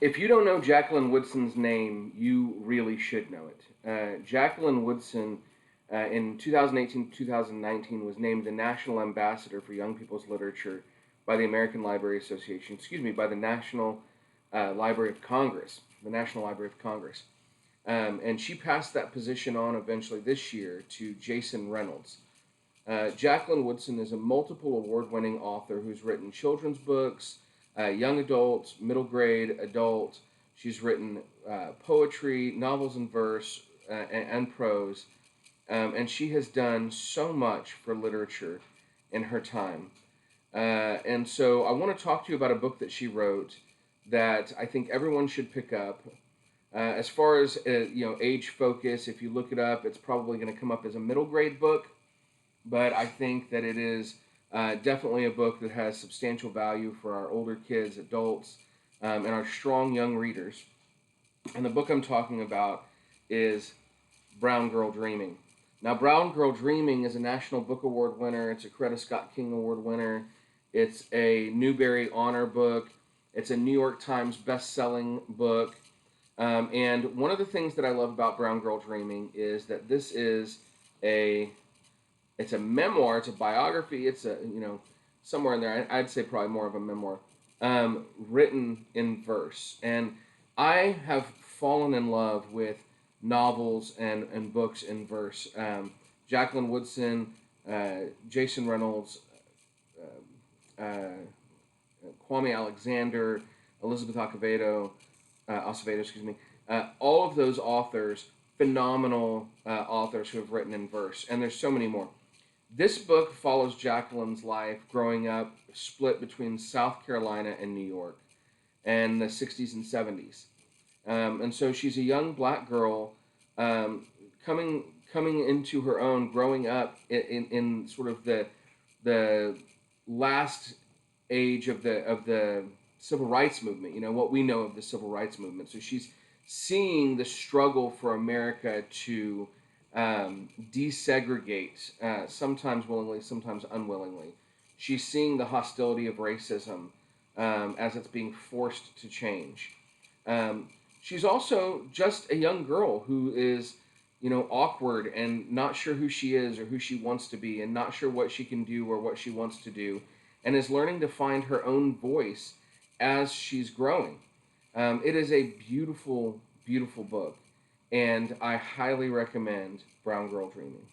If you don't know Jacqueline Woodson's name, you really should know it. Jacqueline Woodson, in 2018-2019, was named the National Ambassador for Young People's Literature by the American Library Association, excuse me, by the National Library of Congress, the National Library of Congress. And she passed that position on eventually this year to Jason Reynolds. Jacqueline Woodson is a multiple award-winning author who's written children's books, young adult, middle grade, adult. She's written poetry, novels in verse, and prose, and she has done so much for literature in her time. And so I want to talk to you about a book that she wrote that I think everyone should pick up. As far as age focus, if you look it up, it's probably going to come up as a middle grade book, but I think that it is definitely a book that has substantial value for our older kids, adults, and our strong young readers. And the book I'm talking about is Brown Girl Dreaming. Now, Brown Girl Dreaming is a National Book Award winner. It's a Coretta Scott King Award winner. It's a Newbery Honor book. It's a New York Times best-selling book. And one of the things that I love about Brown Girl Dreaming is that this is it's a memoir, it's a biography, it's somewhere in there, I'd say probably more of a memoir, written in verse. And I have fallen in love with novels and books in verse. Jacqueline Woodson, Jason Reynolds, Kwame Alexander, Elizabeth Acevedo, excuse me, all of those authors, phenomenal authors who have written in verse, and there's so many more. This book follows Jacqueline's life growing up split between South Carolina and New York in the 60s and 70s. And so she's a young black girl coming into her own, growing up in sort of the last age of the civil rights movement, what we know of the civil rights movement. So she's seeing the struggle for America to desegregate, sometimes willingly, sometimes unwillingly. She's seeing the hostility of racism as it's being forced to change. She's also just a young girl who is, awkward and not sure who she is or who she wants to be and not sure what she can do or what she wants to do, and is learning to find her own voice as she's growing. It is a beautiful, beautiful book, and I highly recommend Brown Girl Dreaming.